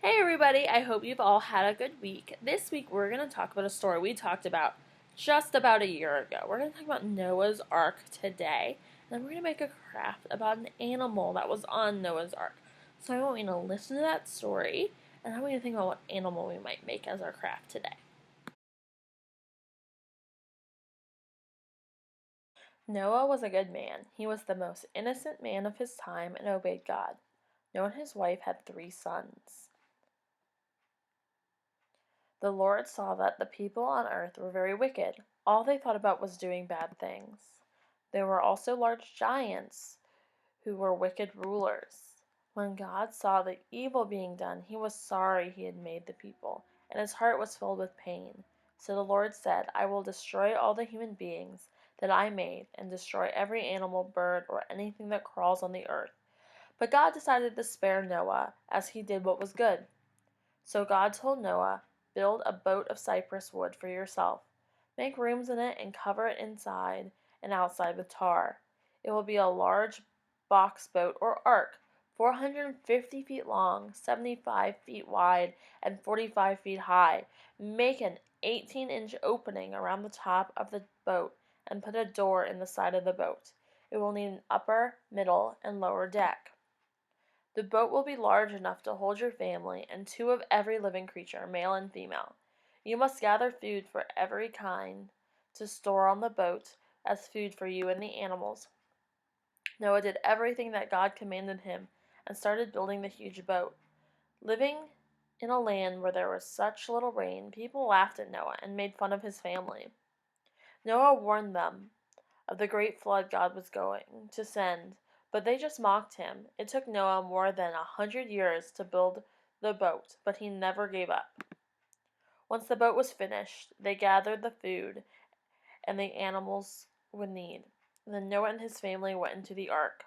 Hey everybody, I hope you've all had a good week. This week we're going to talk about a story we talked about just about a year ago. We're going to talk about Noah's Ark today, and then we're going to make a craft about an animal that was on Noah's Ark. So I want you to listen to that story, and I want you to think about what animal we might make as our craft today. Noah was a good man. He was the most innocent man of his time and obeyed God. Noah and his wife had 3 sons. The Lord saw that the people on earth were very wicked. All they thought about was doing bad things. There were also large giants who were wicked rulers. When God saw the evil being done, he was sorry he had made the people, and his heart was filled with pain. So the Lord said, I will destroy all the human beings that I made, and destroy every animal, bird, or anything that crawls on the earth. But God decided to spare Noah, as he did what was good. So God told Noah, build a boat of cypress wood for yourself. Make rooms in it and cover it inside and outside with tar. It will be a large box boat or ark, 450 feet long, 75 feet wide, and 45 feet high. Make an 18-inch opening around the top of the boat and put a door in the side of the boat. It will need an upper, middle, and lower deck. The boat will be large enough to hold your family and 2 of every living creature, male and female. You must gather food for every kind to store on the boat as food for you and the animals. Noah did everything that God commanded him and started building the huge boat. Living in a land where there was such little rain, people laughed at Noah and made fun of his family. Noah warned them of the great flood God was going to send, but they just mocked him. It took Noah more than 100 years to build the boat, but he never gave up. Once the boat was finished, they gathered the food and the animals would need. Then Noah and his family went into the ark.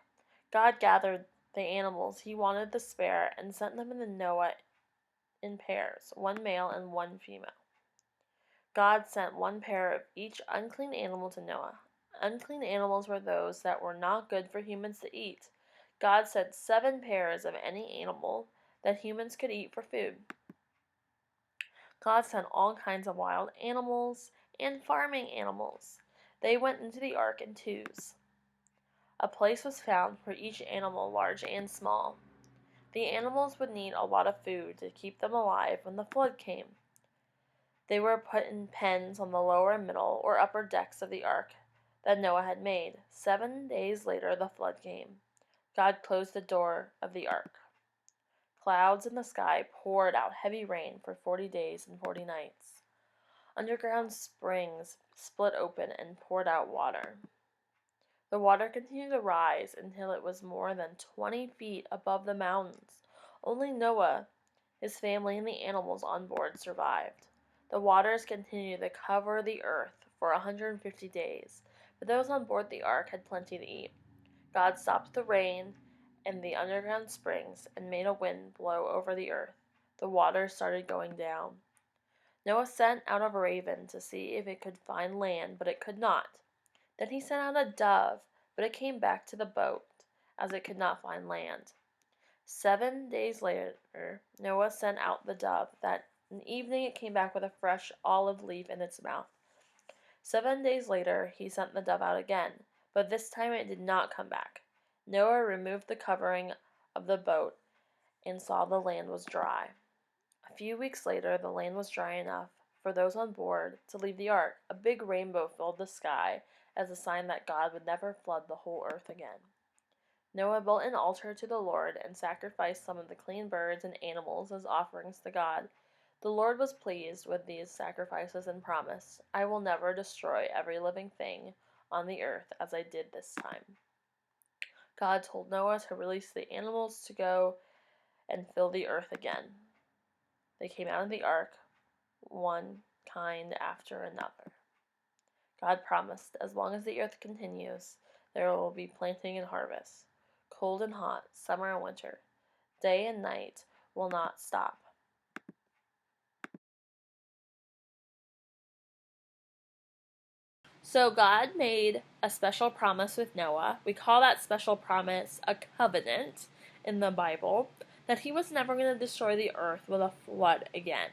God gathered the animals he wanted to spare and sent them into Noah in pairs, 1 male and 1 female. God sent 1 pair of each unclean animal to Noah. Unclean animals were those that were not good for humans to eat. God sent 7 pairs of any animal that humans could eat for food. God sent all kinds of wild animals and farming animals. They went into the ark in twos. A place was found for each animal, large and small. The animals would need a lot of food to keep them alive when the flood came. They were put in pens on the lower, middle, or upper decks of the ark that Noah had made. 7 days later the flood came. God closed the door of the ark. Clouds in the sky poured out heavy rain for 40 days and 40 nights. Underground springs split open and poured out water. The water continued to rise until it was more than 20 feet above the mountains. Only Noah, his family, and the animals on board survived. The waters continued to cover the earth for 150 days, but those on board the ark had plenty to eat. God stopped the rain and the underground springs and made a wind blow over the earth. The waters started going down. Noah sent out a raven to see if it could find land, but it could not. Then he sent out a dove, but it came back to the boat, as it could not find land. 7 days later, Noah sent out the dove. That evening it came back with a fresh olive leaf in its mouth. 7 days later, he sent the dove out again, but this time it did not come back. Noah removed the covering of the boat and saw the land was dry. A few weeks later, the land was dry enough for those on board to leave the ark. A big rainbow filled the sky as a sign that God would never flood the whole earth again. Noah built an altar to the Lord and sacrificed some of the clean birds and animals as offerings to God. The Lord was pleased with these sacrifices and promised, I will never destroy every living thing on the earth as I did this time. God told Noah to release the animals to go and fill the earth again. They came out of the ark, one kind after another. God promised, as long as the earth continues, there will be planting and harvest. Cold and hot, summer and winter. Day and night will not stop. So God made a special promise with Noah. We call that special promise a covenant in the Bible. that he was never going to destroy the earth with a flood again.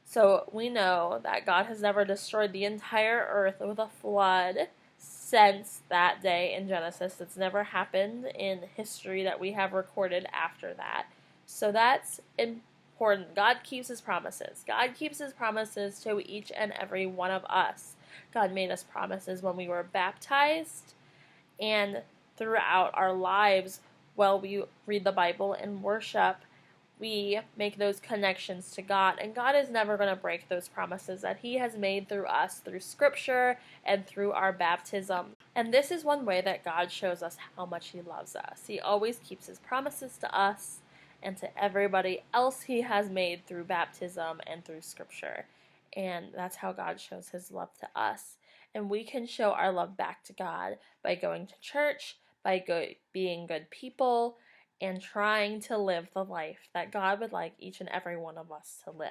So we know that God has never destroyed the entire earth with a flood since that day in Genesis. It's never happened in history that we have recorded after that. So that's important. God keeps his promises. God keeps his promises to each and every one of us. God made us promises when we were baptized and throughout our lives while we read the Bible and worship. We make those connections to God, and God is never going to break those promises that he has made through us, through scripture and through our baptism. And this is one way that God shows us how much he loves us. He always keeps his promises to us and to everybody else he has made through baptism and through scripture. And that's how God shows his love to us. And we can show our love back to God by going to church, by being good people, and trying to live the life that God would like each and every one of us to live.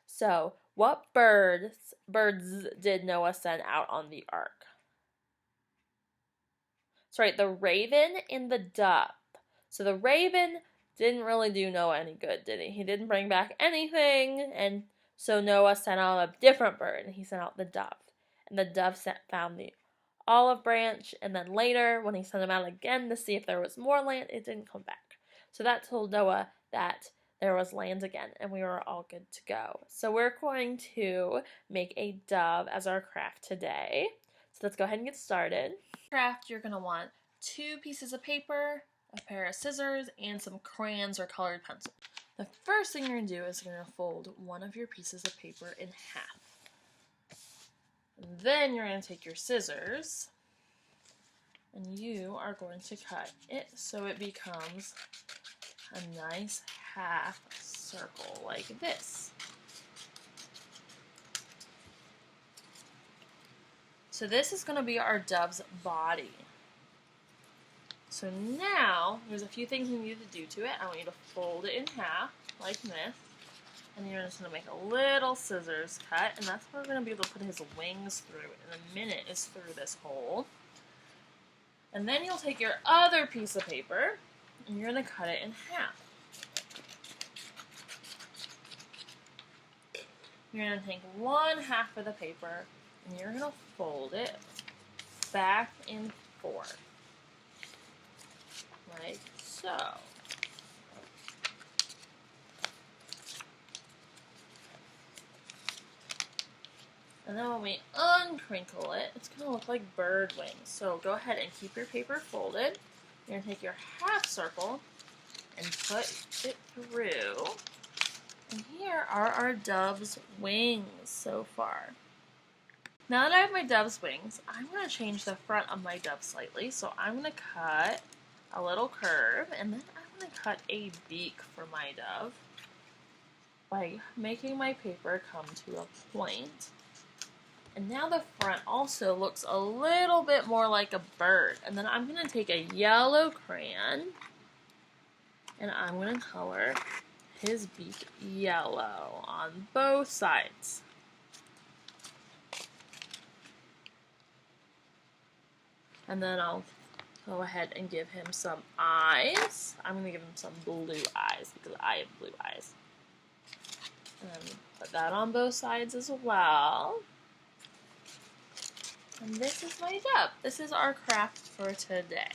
So, what birds did Noah send out on the ark? That's right, the raven and the dove. So the raven didn't really do Noah any good, did he? He didn't bring back anything, and so Noah sent out a different bird, and he sent out the dove. And the dove found the olive branch, and then later, when he sent them out again to see if there was more land, it didn't come back. So that told Noah that there was land again, and we were all good to go. So we're going to make a dove as our craft today. So let's go ahead and get started. Craft, you're going to want 2 pieces of paper, a pair of scissors, and some crayons or colored pencil. The first thing you're going to do is you're going to fold one of your pieces of paper in half. And then you're going to take your scissors and you are going to cut it so it becomes a nice half circle like this. So this is going to be our dove's body. So now, there's a few things you need to do to it. I want you to fold it in half like this. And you're just going to make a little scissors cut, and that's where we're going to be able to put his wings through. And the minute is through this hole. And then you'll take your other piece of paper, and you're going to cut it in half. You're going to take one half of the paper, and you're going to fold it back and forth. Like so. And then when we uncrinkle it, it's going to look like bird wings. So go ahead and keep your paper folded. You're going to take your half circle and put it through. And here are our dove's wings so far. Now that I have my dove's wings, I'm going to change the front of my dove slightly. So I'm going to cut a little curve, and then I'm going to cut a beak for my dove by making my paper come to a point. And now the front also looks a little bit more like a bird. And then I'm going to take a yellow crayon and I'm going to color his beak yellow on both sides. And then I'll go ahead and give him some eyes. I'm going to give him some blue eyes because I have blue eyes. And then put that on both sides as well. And this is my dove. This is our craft for today.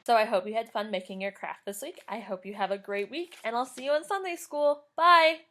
So I hope you had fun making your craft this week. I hope you have a great week, and I'll see you in Sunday school. Bye!